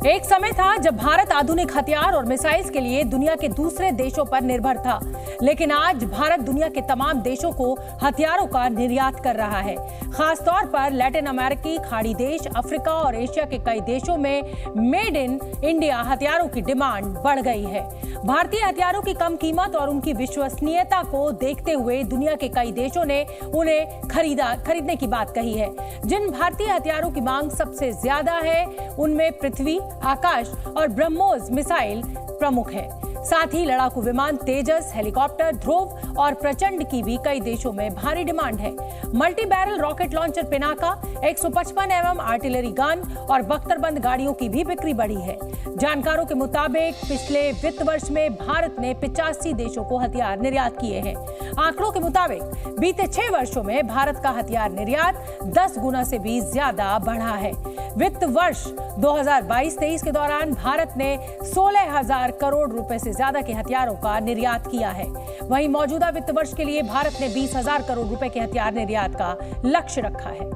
एक समय था जब भारत आधुनिक हथियार और मिसाइल्स के लिए दुनिया के दूसरे देशों पर निर्भर था, लेकिन आज भारत दुनिया के तमाम देशों को हथियारों का निर्यात कर रहा है। खासतौर पर लैटिन अमेरिकी, खाड़ी देश, अफ्रीका और एशिया के कई देशों में मेड इन इंडिया हथियारों की डिमांड बढ़ गई है। भारतीय हथियारों की कम कीमत और उनकी विश्वसनीयता को देखते हुए दुनिया के कई देशों ने उन्हें खरीदने की बात कही है। जिन भारतीय हथियारों की मांग सबसे ज्यादा है उनमें पृथ्वी, आकाश और ब्रह्मोस मिसाइल प्रमुख है। साथ ही लड़ाकू विमान तेजस, हेलीकॉप्टर, ध्रुव और प्रचंड की भी कई देशों में भारी डिमांड है। Multi barrel rocket launcher Pinaka, 155 mm artillery gun और बख्तरबंद गाड़ियों की भी बिक्री बढ़ी है। जानकारों के मुताबिक पिछले वित्त वर्ष में भारत ने 85 देशों को हथियार निर्यात किए हैं। आंकड़ों के मुताबिक बीते 6 वर्षों में भारत का हथियार निर्यात 10 गुना से भी ज्यादा बढ़ा है। वित्त वर्ष 2022-23 के दौरान भारत ने 16,000 करोड़ रुपए से ज्यादा के हथियारों का निर्यात किया है। वहीं मौजूदा वित्त वर्ष के लिए भारत ने 20,000 करोड़ रुपए के हथियार निर्यात का लक्ष्य रखा है।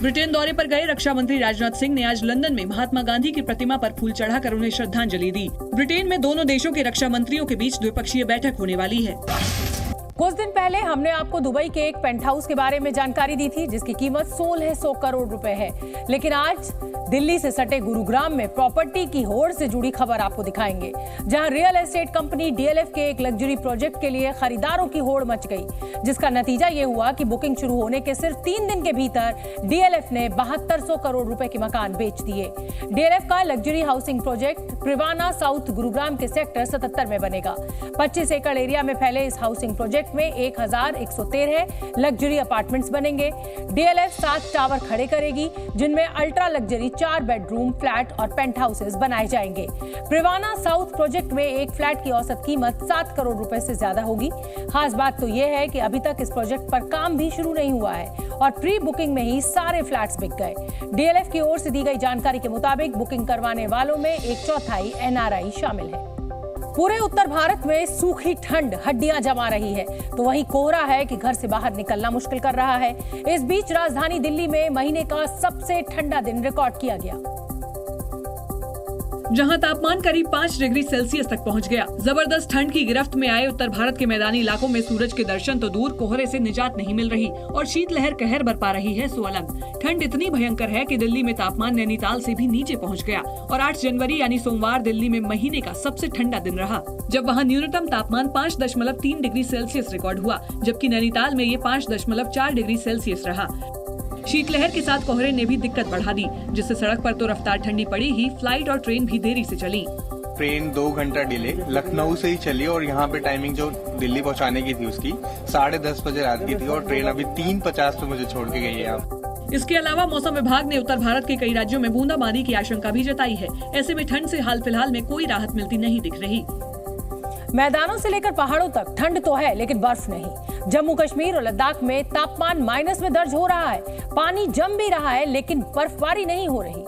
ब्रिटेन दौरे पर गए रक्षा मंत्री राजनाथ सिंह ने आज लंदन में महात्मा गांधी की प्रतिमा पर फूल चढ़ाकर उन्हें श्रद्धांजलि दी। ब्रिटेन में दोनों देशों के रक्षा मंत्रियों के बीच द्विपक्षीय बैठक होने वाली है। कुछ दिन पहले हमने आपको दुबई के एक पेंट हाउस के बारे में जानकारी दी थी जिसकी कीमत 1600 करोड़ रुपए है, लेकिन आज दिल्ली से सटे गुरुग्राम में प्रॉपर्टी की होड़ से जुड़ी खबर आपको दिखाएंगे, जहां रियल एस्टेट कंपनी डीएलएफ के एक लग्जरी प्रोजेक्ट के लिए खरीदारों की होड़ मच गई, जिसका नतीजा ये हुआ कि बुकिंग शुरू होने के सिर्फ 3 दिन के भीतर डीएलएफ ने 7200 करोड़ रुपए के मकान बेच दिए। डीएलएफ का luxury housing project Privana south Gurugram के सेक्टर 77 में बनेगा। 25 एकड़ एरिया में फैले इस हाउसिंग प्रोजेक्ट में 1113 लग्जरी अपार्टमेंट्स बनेंगे। डीएलएफ 7 टावर खड़े करेगी जिनमें अल्ट्रा लग्जरी 4 बेडरूम फ्लैट और पेंट हाउसेस बनाए जाएंगे। प्रिवाना साउथ प्रोजेक्ट में एक फ्लैट की औसत कीमत 7 करोड़ रुपए से ज्यादा होगी। खास बात तो यह है कि अभी तक इस प्रोजेक्ट पर काम भी शुरू नहीं हुआ है और प्री बुकिंग में ही सारे फ्लैट्स बिक गए। डीएलएफ की ओर से दी गई जानकारी के मुताबिक बुकिंग करवाने वालों में 1/4 एनआरआई शामिल है। पूरे उत्तर भारत में सूखी ठंड हड्डियां जमा रही है, तो वहीं कोहरा है कि घर से बाहर निकलना मुश्किल कर रहा है। इस बीच राजधानी दिल्ली में महीने का सबसे ठंडा दिन रिकॉर्ड किया गया, जहां तापमान करीब 5 डिग्री सेल्सियस तक पहुंच गया। जबरदस्त ठंड की गिरफ्त में आए उत्तर भारत के मैदानी इलाकों में सूरज के दर्शन तो दूर, कोहरे से निजात नहीं मिल रही और शीतलहर कहर बरपा रही है सो अलग। ठंड इतनी भयंकर है कि दिल्ली में तापमान नैनीताल से भी नीचे पहुंच गया और 8 जनवरी यानी सोमवार दिल्ली में महीने का सबसे ठंडा दिन रहा, जब वहां न्यूनतम तापमान 5.3 डिग्री सेल्सियस रिकॉर्ड हुआ, जबकि नैनीताल में ये 5.4 डिग्री सेल्सियस रहा। शीतलहर के साथ कोहरे ने भी दिक्कत बढ़ा दी, जिससे सड़क पर तो रफ्तार ठंडी पड़ी ही, फ्लाइट और ट्रेन भी देरी से चली। ट्रेन 2 घंटा डिले लखनऊ से ही चली और यहाँ पे टाइमिंग जो दिल्ली पहुँचाने की थी उसकी 10:30 बजे रात की थी और ट्रेन अभी 3:50 पे मुझे छोड़ के गई है। इसके अलावा मौसम विभाग ने उत्तर भारत के कई राज्यों में बूंदाबांदी की आशंका भी जताई है। ऐसे में ठंड से हाल फिलहाल में कोई राहत मिलती नहीं दिख रही। मैदानों से लेकर पहाड़ों तक ठंड तो है लेकिन बर्फ नहीं। जम्मू कश्मीर और लद्दाख में तापमान माइनस में दर्ज हो रहा है, पानी जम भी रहा है लेकिन बर्फबारी नहीं हो रही,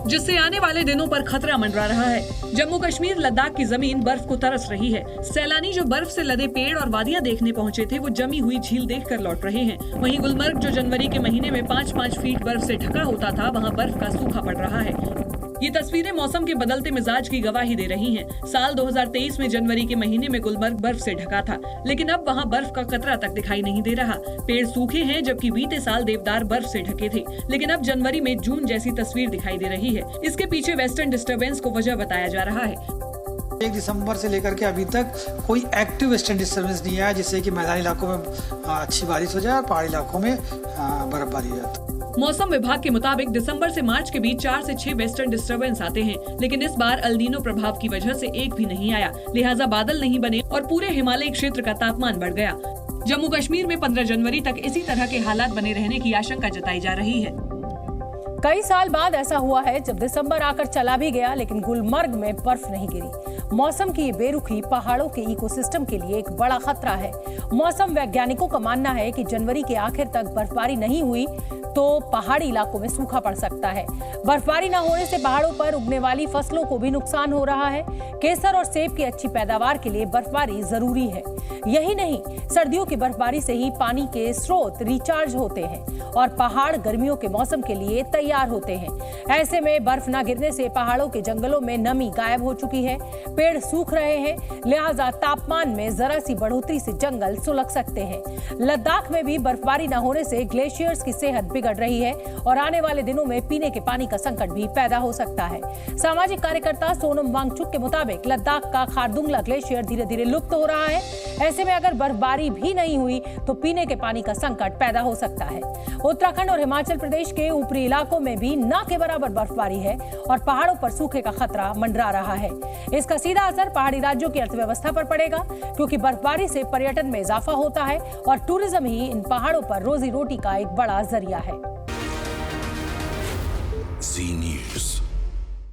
जिससे आने वाले दिनों पर खतरा मंडरा रहा है। जम्मू कश्मीर लद्दाख की जमीन बर्फ को तरस रही है। सैलानी जो बर्फ से लदे पेड़ और वादियां देखने पहुंचे थे वो जमी हुई झील देखकर लौट रहे हैं। वहीं गुलमर्ग जो जनवरी के महीने में 5-5 फीट बर्फ से ढका होता था, वहां बर्फ का सूखा पड़ रहा है। ये तस्वीरें मौसम के बदलते मिजाज की गवाही दे रही हैं। साल 2023 में जनवरी के महीने में गुलमर्ग बर्फ से ढका था, लेकिन अब वहां बर्फ का कतरा तक दिखाई नहीं दे रहा। पेड़ सूखे हैं, जबकि बीते साल देवदार बर्फ से ढके थे, लेकिन अब जनवरी में जून जैसी तस्वीर दिखाई दे रही है। इसके पीछे वेस्टर्न डिस्टर्बेंस को वजह बताया जा रहा है। 1 दिसंबर से लेकर के अभी तक कोई एक्टिव वेस्टर्न डिस्टर्बेंस नहीं आया, जिससे कि मैदानी इलाकों में अच्छी बारिश हो जाए और पहाड़ी इलाकों में बर्फबारी हो जाए। मौसम विभाग के मुताबिक दिसंबर से मार्च के बीच 4 से 6 वेस्टर्न डिस्टर्बेंस आते हैं, लेकिन इस बार अल्नीनो प्रभाव की वजह से एक भी नहीं आया, लिहाजा बादल नहीं बने और पूरे हिमालयी क्षेत्र का तापमान बढ़ गया। जम्मू कश्मीर में 15 जनवरी तक इसी तरह के हालात बने रहने की आशंका जताई जा रही है। कई साल बाद ऐसा हुआ है जब दिसंबर आकर चला भी गया लेकिन गुलमर्ग में बर्फ नहीं गिरी। मौसम की ये बेरुखी पहाड़ों के इकोसिस्टम के लिए एक बड़ा खतरा है। मौसम वैज्ञानिकों का मानना है कि जनवरी के आखिर तक बर्फबारी नहीं हुई तो पहाड़ी इलाकों में सूखा पड़ सकता है। बर्फबारी न होने से पहाड़ों पर उगने वाली फसलों को भी नुकसान हो रहा है। केसर और सेब की अच्छी पैदावार के लिए बर्फबारी जरूरी है। यही नहीं, सर्दियों की बर्फबारी से ही पानी के स्रोत रिचार्ज होते हैं और पहाड़ गर्मियों के मौसम के लिए तैयार तैयार होते हैं। ऐसे में बर्फ न गिरने से पहाड़ों के जंगलों में नमी गायब हो चुकी है, पेड़ सूख रहे हैं, लिहाजा तापमान में जरा सी बढ़ोतरी से जंगल सुलग सकते हैं। लद्दाख में भी बर्फबारी न होने से ग्लेशियर्स की सेहत बिगड़ रही है और आने वाले दिनों में पीने के पानी का संकट भी पैदा हो सकता है। सामाजिक कार्यकर्ता सोनम वांगचुक के मुताबिक लद्दाख का खारदुंगला ग्लेशियर धीरे धीरे लुप्त हो रहा है। ऐसे में अगर बर्फबारी भी नहीं हुई तो पीने के पानी का संकट पैदा हो सकता है। उत्तराखंड और हिमाचल प्रदेश के ऊपरी इलाकों में भी न के बराबर बर्फबारी है और पहाड़ों पर सूखे का खतरा मंडरा रहा है। इसका सीधा असर पहाड़ी राज्यों की अर्थव्यवस्था पर पड़ेगा, क्योंकि बर्फबारी से पर्यटन में इजाफा होता है और टूरिज्म ही इन पहाड़ों पर रोजी रोटी का एक बड़ा जरिया है।